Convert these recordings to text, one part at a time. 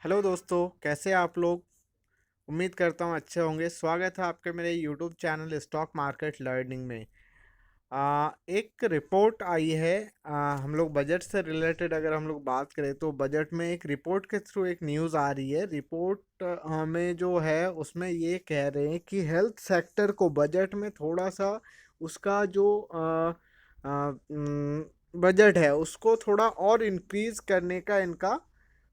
Hello दोस्तों, कैसे हैं आप लोग। उम्मीद करता हूँ अच्छे होंगे। स्वागत है आपके मेरे YouTube channel stock market learning में। एक रिपोर्ट आई है। हम लोग बजट से रिलेटेड अगर हम लोग बात करें तो बजट में एक रिपोर्ट के थ्रू एक न्यूज़ आ रही है। रिपोर्ट में जो है उसमें ये कह रहे हैं कि हेल्थ सेक्टर को बजट में थोड़ा सा उसका जो बजट है उसको थोड़ा और इंक्रीज करने का इनका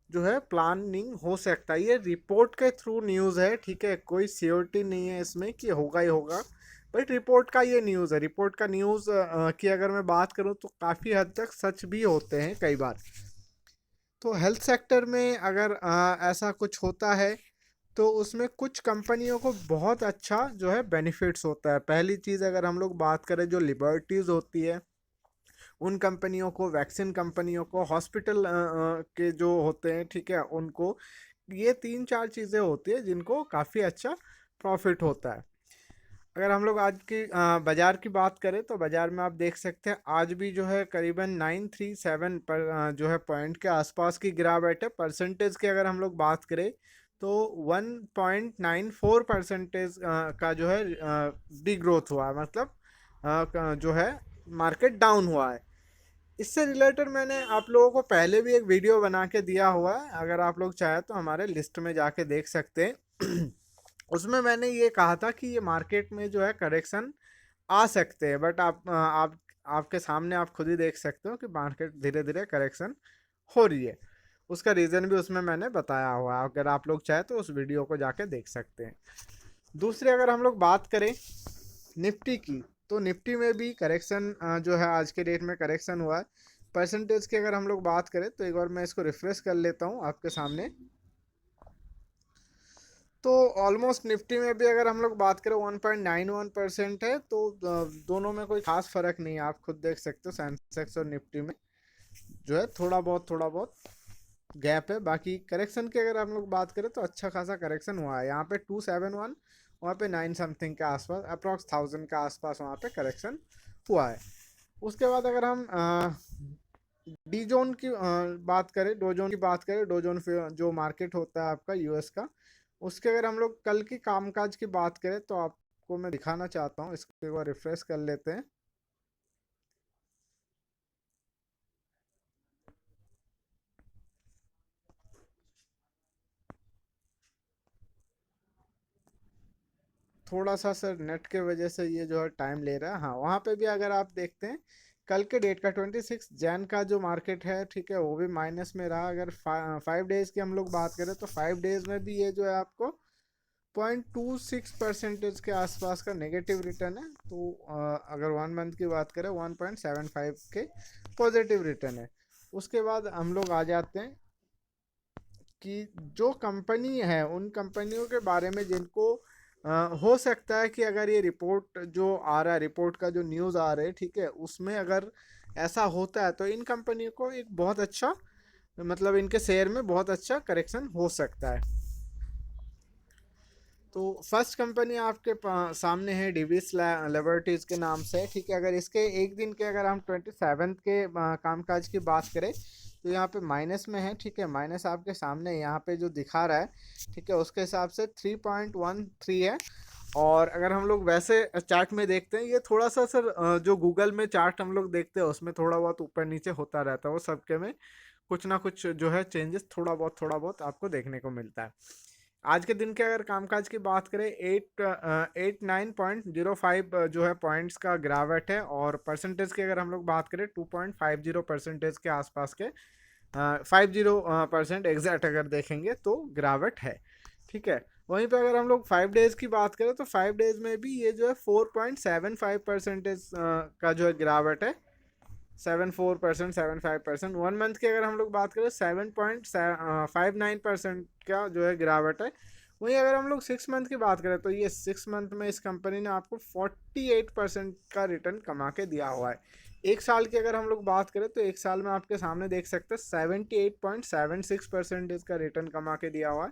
जो है प्लानिंग हो सकता है। ये रिपोर्ट के थ्रू न्यूज़ है, ठीक है। कोई श्योरिटी नहीं है इसमें कि होगा ही होगा, बट रिपोर्ट का ये न्यूज़ है। रिपोर्ट का न्यूज़ की अगर मैं बात करूँ तो काफ़ी हद तक सच भी होते हैं कई बार। तो हेल्थ सेक्टर में अगर ऐसा कुछ होता है तो उसमें कुछ कंपनियों को बहुत अच्छा जो है बेनिफिट्स होता है। पहली चीज़ अगर हम लोग बात करें जो लिबर्टीज़ होती है उन कंपनियों को, वैक्सीन कंपनियों को, हॉस्पिटल के जो होते हैं, ठीक है, उनको ये तीन चार चीज़ें होती है जिनको काफ़ी अच्छा प्रॉफिट होता है। अगर हम लोग आज की बाजार की बात करें तो बाजार में आप देख सकते हैं आज भी जो है करीबन 937 पर जो है पॉइंट के आसपास की गिरावट है। परसेंटेज की अगर हम लोग बात करें तो 1.94% का जो है डी ग्रोथ हुआ है। मतलब जो है मार्केट डाउन हुआ है। इससे रिलेटेड मैंने आप लोगों को पहले भी एक वीडियो बना के दिया हुआ है, अगर आप लोग चाहे तो हमारे लिस्ट में जाके देख सकते हैं। उसमें मैंने ये कहा था कि ये मार्केट में जो है करेक्शन आ सकते हैं, बट आप आपके सामने आप खुद ही देख सकते हो कि मार्केट धीरे धीरे करेक्शन हो रही है। उसका रीज़न भी उसमें मैंने बताया हुआ है, अगर आप लोग चाहे तो उस वीडियो को जाके देख सकते हैं। दूसरी अगर हम लोग बात करें निफ्टी की, तो निफ्टी में भी करेक्शन जो है आज के डेट में करेक्शन हुआ है। परसेंटेज की अगर हम लोग बात करें तो एक बार मैं इसको रिफ्रेश कर लेता हूँ आपके सामने। तो ऑलमोस्ट निफ्टी में भी अगर हम लोग बात करें 1.91% है। तो दोनों में कोई खास फर्क नहीं है, आप खुद देख सकते हो सेंसेक्स और निफ्टी में जो है थोड़ा बहुत गैप है। बाकी करेक्शन की अगर हम लोग बात करें तो अच्छा खासा करेक्शन हुआ है। यहाँ पे 271, वहाँ पे 9 समथिंग के आसपास, अप्रॉक्स 1000 के आसपास वहाँ पे करेक्शन हुआ है। उसके बाद अगर हम डी जोन की बात करें, डो जोन की बात करें, डो जोन जो मार्केट होता है आपका यूएस का, उसके अगर हम लोग कल की कामकाज की बात करें तो आपको मैं दिखाना चाहता हूँ। इसको एक बार रिफ्रेश कर लेते हैं। थोड़ा सा सर नेट के वजह से ये जो है टाइम ले रहा है। हाँ, वहाँ पे भी अगर आप देखते हैं कल के डेट का 26 जैन का जो मार्केट है, ठीक है, वो भी माइनस में रहा। अगर 5 डेज की हम लोग बात करें तो 5 डेज में भी ये जो है आपको 0.26% के आसपास का नेगेटिव रिटर्न है। तो अगर 1 मंथ की बात करें 1.75 के पॉजिटिव रिटर्न है। उसके बाद हम लोग आ जाते हैं कि जो कंपनी है उन कंपनियों के बारे में जिनको हो सकता है कि अगर ये रिपोर्ट जो आ रहा है, रिपोर्ट का जो न्यूज़ आ रहा है, ठीक है, उसमें अगर ऐसा होता है तो इन कंपनियों को एक बहुत अच्छा, मतलब इनके शेयर में बहुत अच्छा करेक्शन हो सकता है। तो फर्स्ट कंपनी आपके सामने है डिविस लिबर्टीज के नाम से, ठीक है। अगर इसके एक दिन के अगर हम 27 के कामकाज की बात करें तो यहाँ पे माइनस में है, ठीक है। माइनस आपके सामने यहाँ पे जो दिखा रहा है, ठीक है, उसके हिसाब से 3.13 है। और अगर हम लोग वैसे चार्ट में देखते हैं, ये थोड़ा सा सर जो गूगल में चार्ट हम लोग देखते हैं उसमें थोड़ा बहुत ऊपर नीचे होता रहता है, वो सबके में कुछ ना कुछ जो है चेंजेस थोड़ा बहुत आपको देखने को मिलता है। आज के दिन के अगर कामकाज की बात करें 89.05 जो है पॉइंट्स का गिरावट है। और परसेंटेज की अगर हम लोग बात करें 2.50% के आसपास के 50% एग्जैक्ट अगर देखेंगे तो गिरावट है, ठीक है। वहीं पे अगर हम लोग 5 डेज की बात करें तो 5 डेज में भी ये जो है 4.75% का जो है गिरावट है। 74%, 75%। 1 मंथ की अगर हम लोग बात करें 7.59% का जो है गिरावट है। वहीं अगर हम लोग 6 मंथ की बात करें तो ये 6 मंथ में इस कंपनी ने आपको 48% का रिटर्न कमा के दिया हुआ है। एक साल की अगर हम लोग बात करें तो एक साल में आपके सामने देख सकते हैं 78.76% इसका रिटर्न कमा के दिया हुआ है।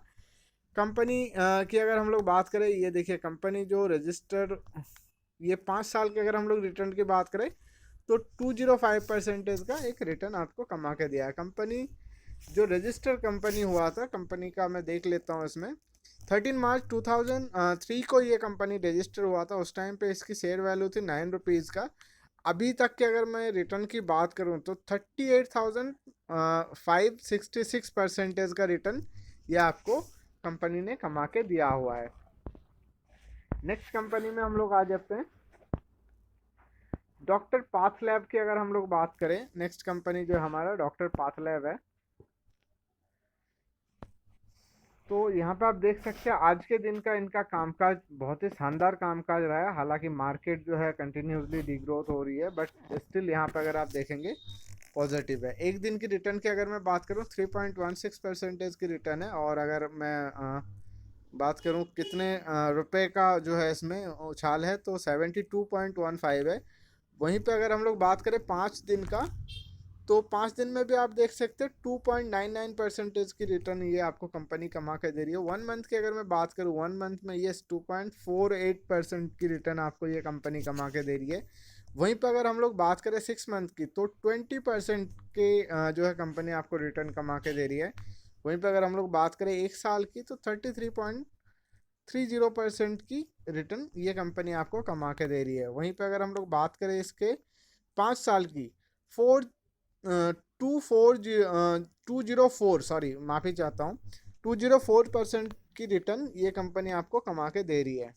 कंपनी की अगर हम लोग बात करें, ये देखिए कंपनी जो रजिस्टर, ये 5 साल के अगर हम लोग रिटर्न की बात करें तो 205% का एक रिटर्न आपको कमा के दिया है कंपनी। जो रजिस्टर कंपनी हुआ था, कंपनी का मैं देख लेता हूँ इसमें, 13 मार्च 2003 को ये कंपनी रजिस्टर हुआ था। उस टाइम पे इसकी शेयर वैल्यू थी 9 रुपीज़ का। अभी तक के अगर मैं रिटर्न की बात करूँ तो 38,566% का रिटर्न ये आपको कंपनी ने कमा के दिया हुआ है। नेक्स्ट कंपनी में हम लोग आ जाते हैं डॉक्टर पाथलैब की। अगर हम लोग बात करें, नेक्स्ट कंपनी जो हमारा डॉक्टर पाथलैब है, तो यहाँ पे आप देख सकते हैं आज के दिन का इनका कामकाज बहुत ही शानदार कामकाज रहा है। हालांकि मार्केट जो है कंटिन्यूसली डिग्रोथ हो रही है, बट स्टिल यहाँ पे अगर आप देखेंगे पॉजिटिव है। एक दिन की रिटर्न की अगर मैं बात करूँ 3.16% की रिटर्न है। और अगर मैं बात करूँ कितने रुपए का जो है इसमें उछाल है, तो 72.15 है। वहीं पे अगर हम लोग बात करें 5 दिन का, तो 5 दिन में भी आप देख सकते हैं 2.99% की रिटर्न ये आपको कंपनी कमा के दे रही है। 1 मंथ की अगर मैं बात करूँ, 1 मंथ में ये 2.48% की रिटर्न आपको ये कंपनी कमा के दे रही है। वहीं पर अगर हम लोग बात करें 6 मंथ की, तो 20% के जो है कंपनी आपको रिटर्न कमा के दे रही है। वहीं पर अगर हम लोग बात करें 1 साल की, तो 33.30% की रिटर्न ये कंपनी आपको कमा के दे रही है। वहीं पर अगर हम लोग बात करें इसके 5 साल की, 204 सॉरी माफ़ी चाहता हूँ, 204% की रिटर्न ये कंपनी आपको कमा के दे रही है।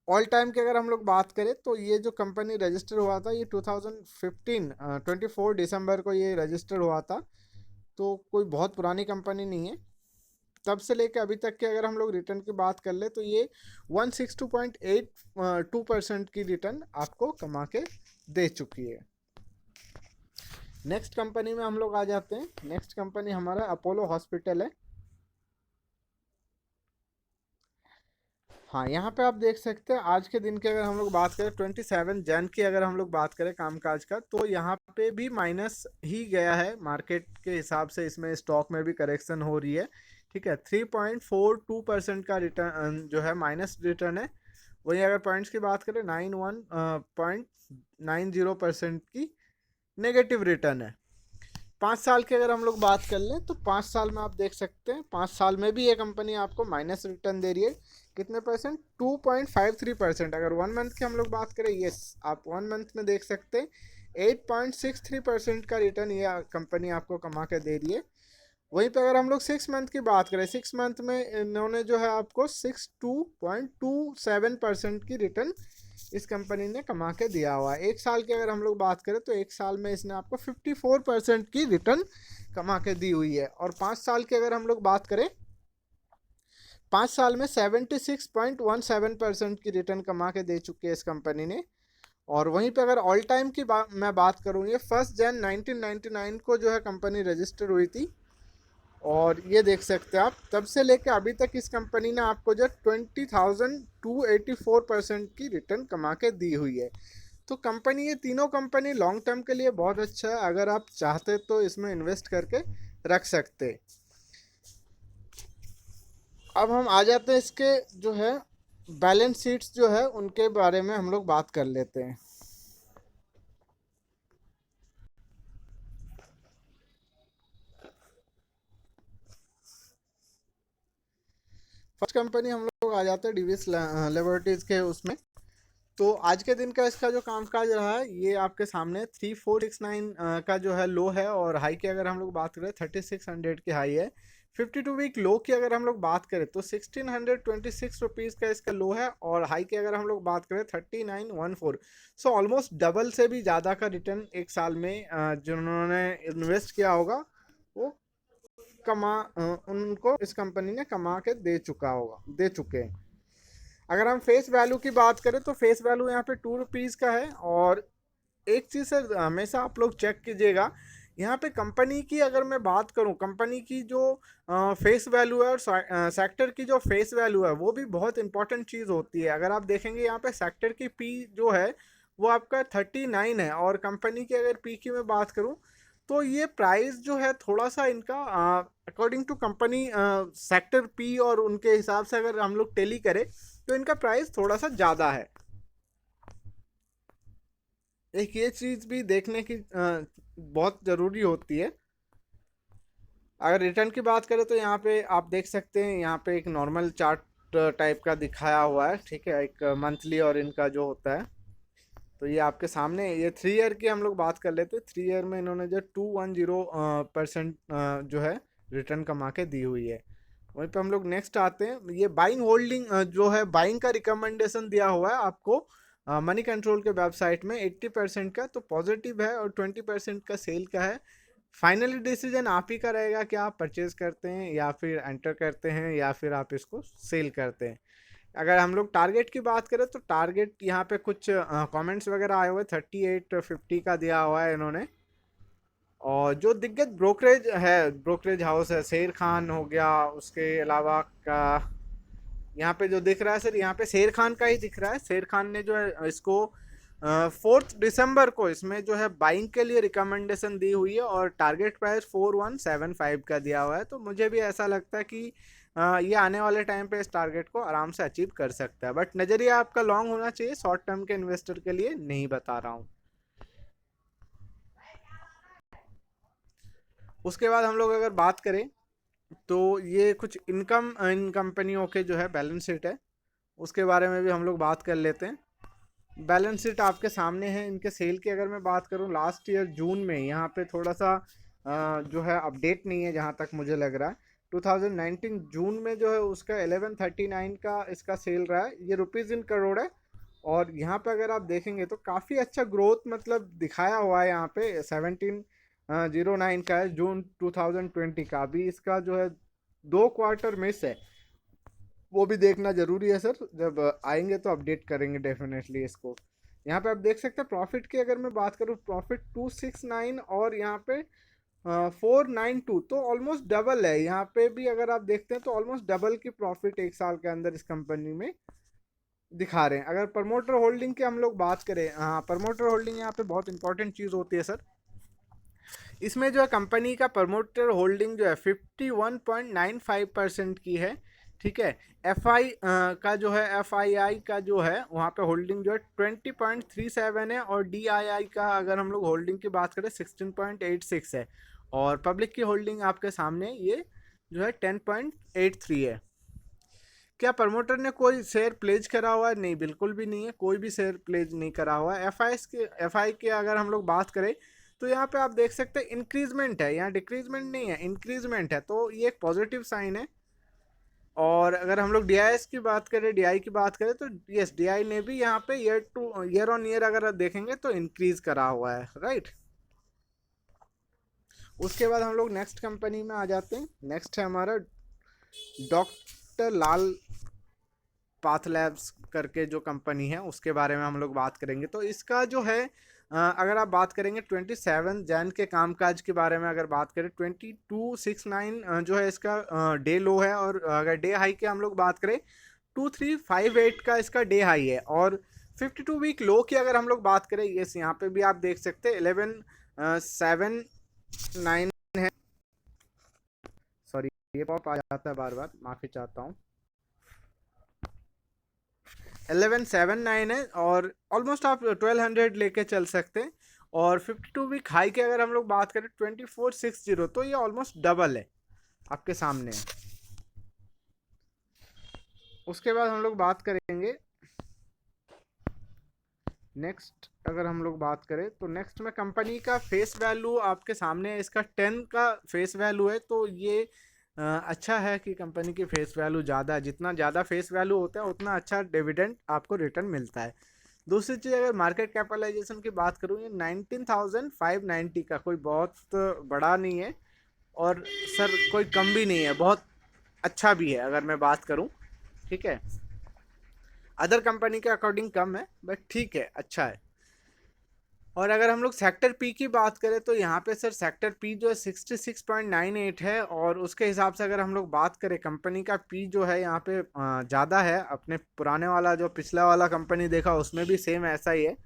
ऑल टाइम की अगर हम लोग बात करें, तो ये जो कंपनी रजिस्टर हुआ था ये 2015 24 दिसंबर को ये रजिस्टर हुआ था। तो कोई बहुत पुरानी कंपनी नहीं है। तब से लेकर अभी तक के अगर हम लोग रिटर्न की बात कर ले, तो ये 162.82% की रिटर्न आपको कमा के दे चुकी है। नेक्स्ट कंपनी में हम लोग आ जाते हैं। नेक्स्ट कंपनी हमारा अपोलो हॉस्पिटल है। हाँ, यहाँ पे आप देख सकते हैं आज के दिन की अगर हम लोग बात करें 27 जन की अगर हम लोग बात करें कामकाज का, तो यहाँ पे भी माइनस ही गया है। मार्केट के हिसाब से इसमें स्टॉक में भी करेक्शन हो रही है। ठीक है, 3.42% का रिटर्न जो है माइनस रिटर्न है। वहीं अगर पॉइंट्स की बात करें 91.90% की नेगेटिव रिटर्न है। 5 साल की अगर हम लोग बात कर लें, तो 5 साल में आप देख सकते हैं 5 साल में भी ये कंपनी आपको माइनस रिटर्न दे रही है। कितने परसेंट? 2.53%। अगर 1 मंथ की हम लोग बात करें, यस, आप 1 मंथ में देख सकते हैं 8.63% का रिटर्न ये कंपनी आपको कमा के दे रही है। वहीं पे अगर हम लोग 6 मंथ की बात करें, 6 मंथ में इन्होंने जो है आपको 62.27% की रिटर्न इस कंपनी ने कमा के दिया हुआ है। 1 साल की अगर हम लोग बात करें, तो 1 साल में इसने आपको 54% की रिटर्न कमा के दी हुई है। और 5 साल की अगर हम लोग बात करें, 5 साल में 76.17% की रिटर्न कमा के दे चुकी है इस कंपनी ने। और वहीं पे अगर ऑल टाइम की मैं बात करूँ, ये 1 जन 1999 को जो है कंपनी रजिस्टर हुई थी। और ये देख सकते हैं आप, तब से लेकर अभी तक इस कंपनी ने आपको जो 20,284% की रिटर्न कमा के दी हुई है। तो कंपनी, ये तीनों कंपनी लॉन्ग टर्म के लिए बहुत अच्छा है। अगर आप चाहते तो इसमें इन्वेस्ट करके रख सकते। अब हम आ जाते हैं इसके जो है बैलेंस शीट्स जो है उनके बारे में हम लोग बात कर लेते हैं। फर्स्ट कंपनी हम लोग आ जाते हैं डिविस लेबोरेटरीज के उसमें। तो आज के दिन का इसका जो कामकाज रहा है, ये आपके सामने 3469 का जो है लो है। और हाई की अगर हम लोग बात करें 3600 की हाई है। 52 वीक लो की अगर हम लोग बात करें, तो 1626 का इसका लो है। और हाई की अगर हम लोग बात करें 3914। सो ऑलमोस्ट डबल से भी ज़्यादा का रिटर्न 1 साल में जिन्होंने इन्वेस्ट किया होगा वो उनको इस कंपनी ने कमा के दे चुके हैं। अगर हम फेस वैल्यू की बात करें, तो फेस वैल्यू यहाँ पे 2 रुपीज़ का है। और एक चीज़ से हमेशा आप लोग चेक कीजिएगा, यहाँ पे कंपनी की अगर मैं बात करूँ, कंपनी की जो फेस वैल्यू है और सेक्टर की जो फेस वैल्यू है, वो भी बहुत इंपॉर्टेंट चीज़ होती है। अगर आप देखेंगे यहाँ पे सेक्टर की पी जो है वो आपका 39 है। और कंपनी की अगर पी की मैं बात करूँ, तो ये प्राइस जो है थोड़ा सा इनका according to company sector P और उनके हिसाब से अगर हम लोग टेली करें, तो इनका प्राइस थोड़ा सा ज़्यादा है। एक ये चीज़ भी देखने की बहुत ज़रूरी होती है। अगर रिटर्न की बात करें तो यहाँ पे आप देख सकते हैं, यहाँ पे एक नॉर्मल चार्ट टाइप का दिखाया हुआ है, ठीक है, एक मंथली और इनका जो होता है। तो ये आपके सामने ये 3 ईयर की हम लोग बात कर लेते हैं। 3 ईयर में इन्होंने जो 210% जो है रिटर्न कमा के दी हुई है। वहीं पे हम लोग नेक्स्ट आते हैं, ये बाइंग होल्डिंग जो है बाइंग का रिकमेंडेशन दिया हुआ है आपको मनी कंट्रोल के वेबसाइट में 80% का, तो पॉजिटिव है, और 20% का सेल का है। फाइनली डिसीजन आप ही का रहेगा कि आप परचेज करते हैं या फिर एंटर करते हैं या फिर आप इसको सेल करते हैं। अगर हम लोग टारगेट की बात करें तो टारगेट यहाँ पे कुछ कमेंट्स वगैरह आए हुए 3850 का दिया हुआ है इन्होंने। और जो दिग्गज ब्रोकरेज है, ब्रोकरेज हाउस है, शेर खान हो गया, उसके अलावा का यहाँ पे जो दिख रहा है सर, यहाँ पे शेर खान का ही दिख रहा है। शेर खान ने जो है इसको 4 दिसंबर को इसमें जो है बाइंग के लिए रिकमेंडेशन दी हुई है, और टारगेट प्राइस 4175 का दिया हुआ है। तो मुझे भी ऐसा लगता है कि ये आने वाले टाइम पे इस टारगेट को आराम से अचीव कर सकता है, बट नज़रिया आपका लॉन्ग होना चाहिए, शॉर्ट टर्म के इन्वेस्टर के लिए नहीं बता रहा हूँ। उसके बाद हम लोग अगर बात करें तो ये कुछ इनकम इन कंपनियों के जो है बैलेंस शीट है, उसके बारे में भी हम लोग बात कर लेते हैं। बैलेंस शीट आपके सामने है। इनके सेल की अगर मैं बात करूं लास्ट ईयर जून में, यहाँ पे थोड़ा सा जो है अपडेट नहीं है जहाँ तक मुझे लग रहा है। 2019 जून में जो है उसका 1139 का इसका सेल रहा है, ये रुपीज़ इन करोड़ है। और यहाँ पे अगर आप देखेंगे तो काफ़ी अच्छा ग्रोथ मतलब दिखाया हुआ है। यहाँ पे 1709 का है जून 2020 का। अभी इसका जो है 2 क्वार्टर मिस है, वो भी देखना जरूरी है सर। जब आएंगे तो अपडेट करेंगे डेफिनेटली इसको। यहाँ पे आप देख सकते हैं प्रॉफिट की अगर मैं बात करूँ, प्रॉफिट 269 और यहाँ पे 492, तो ऑलमोस्ट डबल है। यहाँ पे भी अगर आप देखते हैं तो ऑलमोस्ट डबल की प्रॉफिट एक साल के अंदर इस कंपनी में दिखा रहे हैं। अगर प्रमोटर होल्डिंग की हम लोग बात करें, हाँ प्रमोटर होल्डिंग यहाँ पे बहुत इंपॉर्टेंट चीज़ होती है सर। इसमें जो है कंपनी का प्रमोटर होल्डिंग जो है 51.95% की है, ठीक है। एफ आई का जो है FII का जो है वहाँ पे होल्डिंग जो है 20.37 है, और DII का अगर हम लोग होल्डिंग की बात करें 16.86 है, और पब्लिक की होल्डिंग आपके सामने ये जो है 10.83 है। क्या प्रमोटर ने कोई शेयर प्लेज करा हुआ है? नहीं, बिल्कुल भी नहीं है, कोई भी शेयर प्लेज नहीं करा हुआ है। एफ आई के अगर हम लोग बात करें तो यहाँ पे आप देख सकते हैं इंक्रीजमेंट है, यहाँ डिक्रीजमेंट नहीं है, इंक्रीजमेंट है, तो ये एक पॉजिटिव साइन है। और अगर हम लोग DIS की बात करें, DI की बात करें तो यस, DI ने भी यहाँ पे ईयर ऑन ईयर अगर आप देखेंगे तो इंक्रीज करा हुआ है, राइट। उसके बाद हम लोग नेक्स्ट कंपनी में आ जाते हैं। नेक्स्ट है हमारा डॉक्टर लाल पाथ लैब्स करके जो कंपनी है, उसके बारे में हम लोग बात करेंगे। तो इसका जो है अगर आप बात करेंगे 27 जैन के कामकाज के बारे में अगर बात करें, 2269 जो है इसका डे लो है, और अगर डे हाई की हम लोग बात करें 2358 का इसका डे हाई है। और 52 वीक लो की अगर हम लोग बात करें, यस यहाँ पे भी आप देख सकते हैं 1179 है। सॉरी, ये पॉप आ जाता है बार बार, माफ़ी चाहता हूँ। 1179 है, और ऑलमोस्ट आप 1200 लेके चल सकते हैं। और 52 वीक हाई की अगर हम लोग बात करें 2460, तो ये ऑलमोस्ट डबल है, आपके सामने है। उसके बाद हम लोग बात करेंगे नेक्स्ट। अगर हम लोग बात करें तो नेक्स्ट में कंपनी का फेस वैल्यू आपके सामने है, इसका 10 का फेस वैल्यू है। तो ये अच्छा है कि कंपनी की फेस वैल्यू ज़्यादा है, जितना ज़्यादा फेस वैल्यू होता है उतना अच्छा डिविडेंड आपको रिटर्न मिलता है। दूसरी चीज़, अगर मार्केट कैपिटलाइजेशन की बात करूँ, ये 19,590 का कोई बहुत बड़ा नहीं है, और सर कोई कम भी नहीं है, बहुत अच्छा भी है अगर मैं बात करूँ, ठीक है। अदर कंपनी के अकॉर्डिंग कम है, बट ठीक है, अच्छा है। और अगर हम लोग सेक्टर पी की बात करें तो यहाँ पे सर सेक्टर पी जो है 66.98 है, और उसके हिसाब से अगर हम लोग बात करें कंपनी का पी जो है यहाँ पे ज़्यादा है। अपने पुराने वाला जो पिछला वाला कंपनी देखा उसमें भी सेम ऐसा ही है,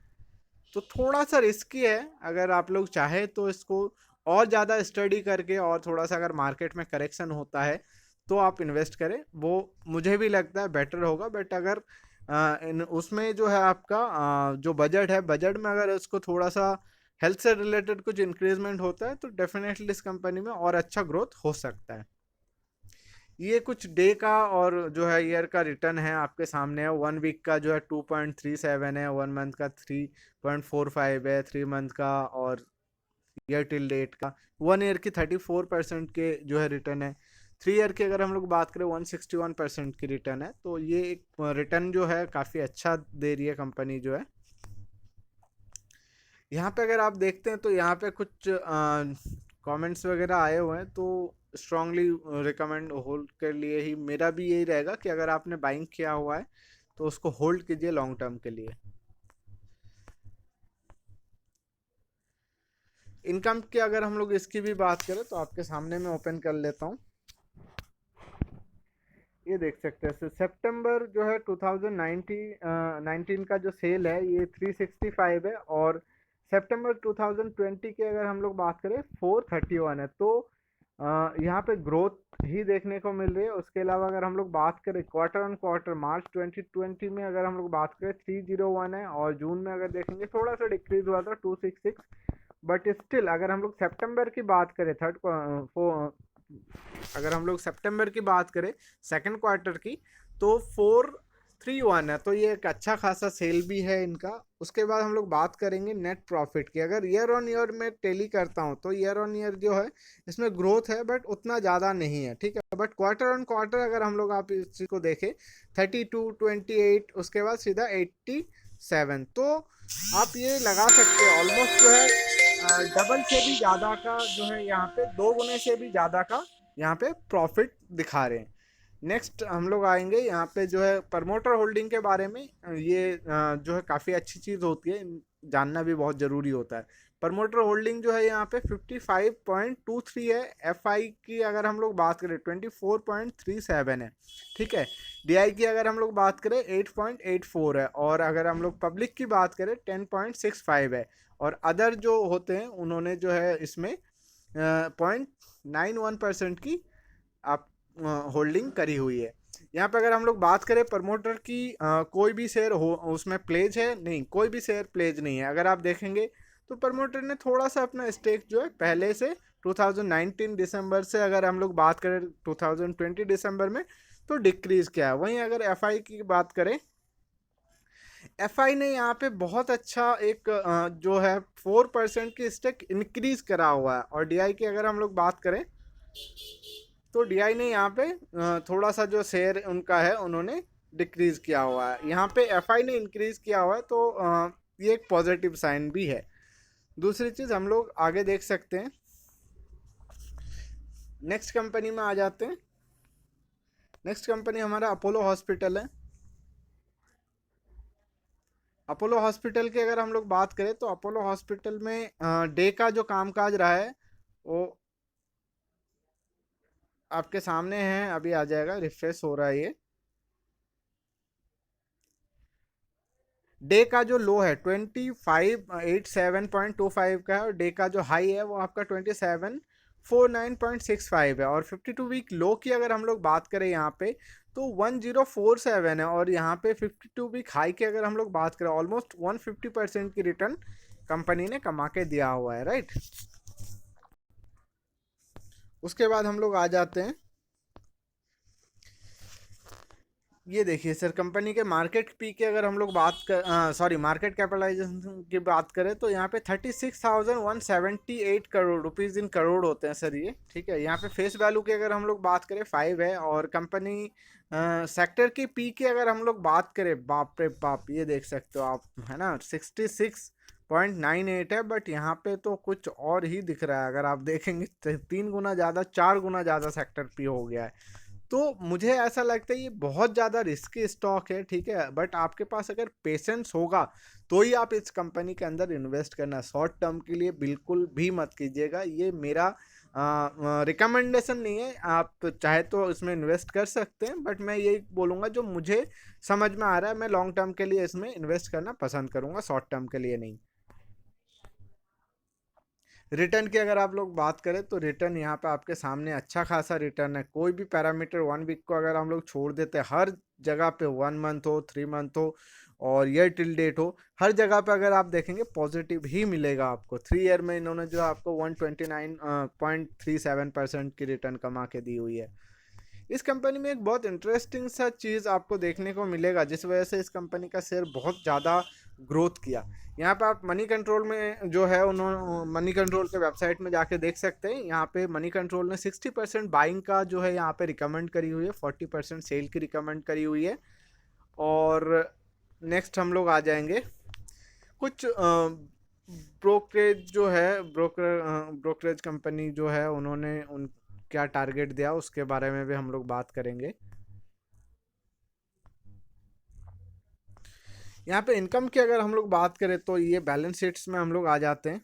तो थोड़ा सा रिस्की है। अगर आप लोग चाहे तो इसको और ज़्यादा स्टडी करके, और थोड़ा सा अगर मार्केट में करेक्शन होता है तो आप इन्वेस्ट करें, वो मुझे भी लगता है बेटर होगा। बट अगर उसमें जो है आपका जो बजट है, बजट में अगर इसको थोड़ा सा हेल्थ से रिलेटेड कुछ इंक्रीजमेंट होता है तो डेफिनेटली इस कंपनी में और अच्छा ग्रोथ हो सकता है। ये कुछ डे का और जो है ईयर का रिटर्न है आपके सामने है। 1 वीक का जो है 2.37 है, 1 मंथ का 3.45 है, 3 मंथ का, और ईयर टिल डेट का 1 ईयर की 34% के जो है रिटर्न है। 3 ईयर की अगर हम लोग बात करें 161% की रिटर्न है। तो ये एक रिटर्न जो है काफ़ी अच्छा दे रही है कंपनी जो है। यहाँ पे अगर आप देखते हैं तो यहाँ पे कुछ कमेंट्स वगैरह आए हुए हैं, तो स्ट्रांगली रिकमेंड होल्ड के लिए ही मेरा भी यही रहेगा कि अगर आपने बाइंग किया हुआ है तो उसको होल्ड कीजिए लॉन्ग टर्म के लिए। इनकम की अगर हम लोग इसकी भी बात करें तो आपके सामने मैं ओपन कर लेता हूँ। ये देख सकते हैं सितंबर जो है 2019 का जो सेल है ये 365 है, और सितंबर 2020 की अगर हम लोग बात करें 431 है। तो यहाँ पे ग्रोथ ही देखने को मिल रही है। उसके अलावा अगर हम लोग बात करें क्वार्टर ऑन क्वार्टर मार्च 2020 में अगर हम लोग बात करें 301 है, और जून में अगर देखेंगे थोड़ा सा डिक्रीज हुआ था 266। बट स्टिल अगर हम लोग सितंबर की बात करें अगर हम लोग सितंबर की बात करें सेकंड क्वार्टर की, तो 431 है। तो ये एक अच्छा खासा सेल भी है इनका। उसके बाद हम लोग बात करेंगे नेट प्रॉफिट की। अगर ईयर ऑन ईयर में टेली करता हूँ तो ईयर ऑन ईयर जो है इसमें ग्रोथ है बट उतना ज़्यादा नहीं है, ठीक है। बट क्वार्टर ऑन क्वार्टर अगर हम लोग आप इस चीज़ को देखें 32, 28, उसके बाद सीधा 87, तो आप ये लगा सकते हैं ऑलमोस्ट जो है डबल से भी ज़्यादा का जो है यहाँ पे 2 गुने से भी ज़्यादा का यहाँ पे प्रॉफिट दिखा रहे हैं। नेक्स्ट हम लोग आएंगे यहाँ पे जो है प्रमोटर होल्डिंग के बारे में। ये जो है काफ़ी अच्छी चीज़ होती है, जानना भी बहुत ज़रूरी होता है। प्रमोटर होल्डिंग जो है यहाँ पे 55.23 है। एफआई की अगर हम लोग बात करें 24.37 है, ठीक है। डीआई की अगर हम लोग बात करें 8.84 है, और अगर हम लोग पब्लिक की बात करें 10.65 है, और अदर जो होते हैं उन्होंने जो है इसमें 0.91% की आप होल्डिंग करी हुई है। यहाँ पे अगर हम लोग बात करें प्रमोटर की कोई भी शेयर हो उसमें प्लेज है नहीं, कोई भी शेयर प्लेज नहीं है। अगर आप देखेंगे तो प्रमोटर ने थोड़ा सा अपना स्टेक जो है पहले से 2019 दिसंबर से अगर हम लोग बात करें 2020 दिसंबर में तो डिक्रीज किया है। वहीं अगर एफआई की बात करें, एफआई ने यहाँ पे बहुत अच्छा एक जो है 4% की स्टेक इंक्रीज करा हुआ है। और डीआई की अगर हम लोग बात करें तो डीआई ने यहाँ पे थोड़ा सा जो शेयर उनका है उन्होंने डिक्रीज किया हुआ है। यहाँ पे एफआई ने इंक्रीज किया हुआ है, तो ये एक पॉजिटिव साइन भी है। दूसरी चीज़ हम लोग आगे देख सकते हैं, नेक्स्ट कंपनी में आ जाते हैं। नेक्स्ट कंपनी हमारा अपोलो हॉस्पिटल है। अपोलो हॉस्पिटल की अगर हम लोग बात करें तो अपोलो हॉस्पिटल में डे का जो कामकाज रहा है वो आपके सामने है, अभी आ जाएगा, रिफ्रेश हो रहा है ये। डे का जो लो है 2587.25 का है, और डे का जो हाई है वो आपका 2749.65 है। और 52 वीक लो की अगर हम लोग बात करें यहाँ पे तो 1047 है, और यहाँ पे 52 वीक हाई की अगर हम लोग बात करें ऑलमोस्ट 150% की रिटर्न कंपनी ने कमा के दिया हुआ है, राइट। उसके बाद हम लोग आ जाते हैं, ये देखिए सर कंपनी के मार्केट पी की अगर हम लोग बात कर सॉरी मार्केट कैपिटलाइजेशन की बात करें तो यहाँ पे 36,178 करोड़ रुपीज़ इन करोड़ होते हैं सर ये, ठीक है। यहाँ पे फेस वैल्यू की अगर हम लोग बात करें 5 है, और कंपनी सेक्टर की पी की अगर हम लोग बात करें, बाप रे बाप, ये देख सकते हो आप, है ना, 66.98 है। बट यहाँ पे तो कुछ और ही दिख रहा है। अगर आप देखेंगे 3 गुना ज़्यादा, 4 गुना ज़्यादा सेक्टर पी हो गया है। तो मुझे ऐसा लगता है ये बहुत ज़्यादा रिस्की स्टॉक है, ठीक है। बट आपके पास अगर पेशेंस होगा तो ही आप इस कंपनी के अंदर इन्वेस्ट करना, शॉर्ट टर्म के लिए बिल्कुल भी मत कीजिएगा। ये मेरा रिकमेंडेशन नहीं है। आप तो चाहे तो इसमें इन्वेस्ट कर सकते हैं, बट मैं यही बोलूँगा जो मुझे समझ में आ रहा है मैं लॉन्ग टर्म के लिए इसमें इन्वेस्ट करना पसंद करूँगा, शॉर्ट टर्म के लिए नहीं। रिटर्न की अगर आप लोग बात करें तो रिटर्न यहाँ पे आपके सामने अच्छा खासा रिटर्न है। कोई भी पैरामीटर 1 वीक को अगर हम लोग छोड़ देते हैं, हर जगह पे 1 मंथ हो, 3 मंथ हो, और ईयर टिल डेट हो, हर जगह पे अगर आप देखेंगे पॉजिटिव ही मिलेगा आपको। 3 ईयर में इन्होंने जो आपको 129.37% की रिटर्न कमा के दी हुई है। इस कंपनी में एक बहुत इंटरेस्टिंग सा चीज़ आपको देखने को मिलेगा जिस वजह से इस कंपनी का शेयर बहुत ज़्यादा ग्रोथ किया। यहाँ पे आप मनी कंट्रोल में जो है उन्होंने मनी कंट्रोल के वेबसाइट में जाके देख सकते हैं। यहाँ पे मनी कंट्रोल ने 60% बाइंग का जो है यहाँ पे रिकमेंड करी हुई है, 40% सेल की रिकमेंड करी हुई है। और नेक्स्ट हम लोग आ जाएंगे कुछ ब्रोकरेज जो है ब्रोकरेज कंपनी जो है उन्होंने उन क्या टारगेट दिया उसके बारे में भी हम लोग बात करेंगे। यहाँ पे इनकम की अगर हम लोग बात करें तो ये बैलेंस शीट्स में हम लोग आ जाते हैं।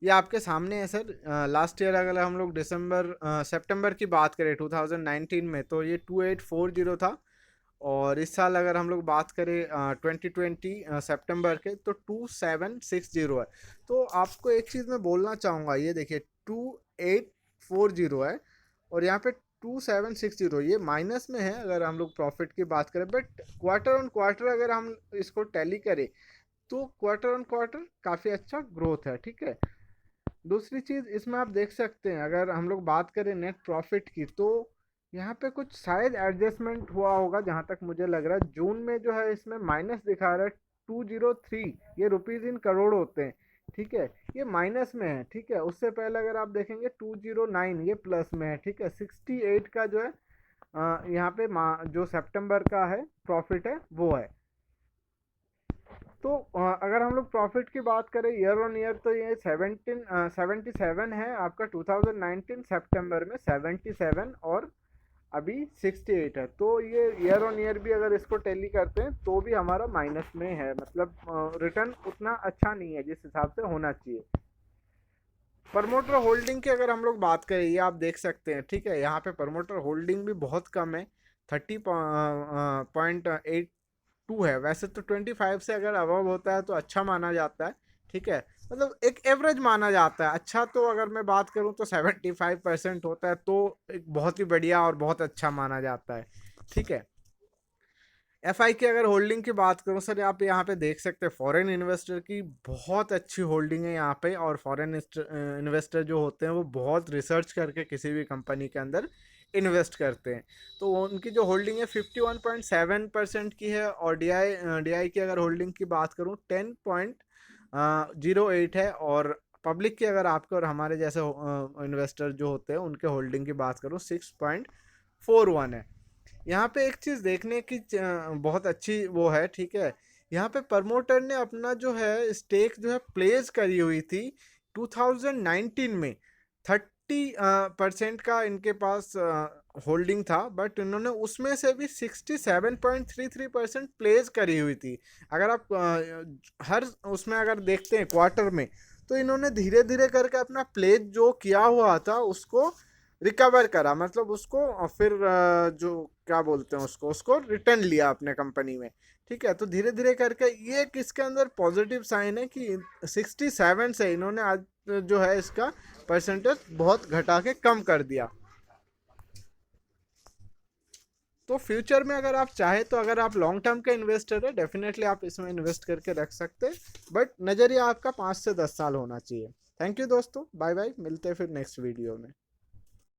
ये आपके सामने है सर। लास्ट ईयर अगर हम लोग सितंबर की बात करें 2019 में तो ये 2840 था। और इस साल अगर हम लोग बात करें 2020 सितंबर के तो 2760 है। तो आपको एक चीज़ मैं बोलना चाहूँगा, ये देखिए 2840 है और यहाँ पे 2760, ये माइनस में है अगर हम लोग प्रॉफिट की बात करें। बट क्वार्टर ऑन क्वार्टर अगर हम इसको टैली करें तो क्वार्टर ऑन क्वार्टर काफ़ी अच्छा ग्रोथ है, ठीक है। दूसरी चीज़ इसमें आप देख सकते हैं अगर हम लोग बात करें नेट प्रॉफिट की तो यहाँ पे कुछ शायद एडजस्टमेंट हुआ होगा जहाँ तक मुझे लग रहा है। जून में जो है इसमें माइनस दिखा रहा है 203, ये रुपीज़ इन करोड़ होते हैं, ठीक है, ये माइनस में है, ठीक है। उससे पहले अगर आप देखेंगे 209 ये प्लस में है, ठीक है। 68 का जो है यहाँ पे जो सितंबर का है प्रॉफिट है वो है। तो अगर हम लोग प्रॉफिट की बात करें ईयर ऑन ईयर तो ये 77 है आपका 2019 सितंबर में 77 और अभी 68 है। तो ये ईयर ऑन ईयर भी अगर इसको टैली करते हैं तो भी हमारा माइनस में है, मतलब रिटर्न उतना अच्छा नहीं है जिस हिसाब से होना चाहिए। प्रमोटर होल्डिंग की अगर हम लोग बात करें ये आप देख सकते हैं, ठीक है। यहाँ पे प्रमोटर होल्डिंग भी बहुत कम है, 30.82 है। वैसे तो 25 से अगर अबव होता है तो अच्छा माना जाता है, ठीक है, मतलब एक एवरेज माना जाता है। अच्छा तो अगर मैं बात करूं तो 75% होता है तो एक बहुत ही बढ़िया और बहुत अच्छा माना जाता है, ठीक है। एफआई की अगर होल्डिंग की बात करूं सर, आप यहाँ पे देख सकते हैं फॉरेन इन्वेस्टर की बहुत अच्छी होल्डिंग है यहाँ पे। और फॉरेन इन्वेस्टर जो होते हैं वो बहुत रिसर्च करके किसी भी कंपनी के अंदर इन्वेस्ट करते हैं। तो उनकी जो होल्डिंग है 51.7% की है। और डीआई की अगर होल्डिंग की बात करूँ 10.08 है। और पब्लिक की अगर आपके और हमारे जैसे इन्वेस्टर जो होते हैं उनके होल्डिंग की बात करूँ 6.41 है। यहाँ पे एक चीज़ देखने की बहुत अच्छी वो है, ठीक है। यहाँ पे प्रमोटर ने अपना जो है स्टेक जो है प्लेस करी हुई थी 2019 में 30% का इनके पास होल्डिंग था। बट इन्होंने उसमें से भी 67.33% प्लेस करी हुई थी। अगर आप हर उसमें अगर देखते हैं क्वार्टर में तो इन्होंने धीरे धीरे करके अपना प्लेस जो किया हुआ था उसको रिकवर करा, मतलब उसको फिर जो क्या बोलते हैं उसको उसको रिटर्न लिया अपने कंपनी में, ठीक है। तो धीरे धीरे करके ये किसके अंदर पॉजिटिव साइन है कि 67 से इन्होंने आज जो है इसका परसेंटेज बहुत घटा के कम कर दिया। तो फ्यूचर में अगर आप चाहे तो अगर आप लॉन्ग टर्म के इन्वेस्टर है डेफिनेटली आप इसमें इन्वेस्ट करके रख सकते हैं। बट नज़रिया आपका 5 से 10 साल होना चाहिए। थैंक यू दोस्तों, बाय बाय, मिलते हैं फिर नेक्स्ट वीडियो में।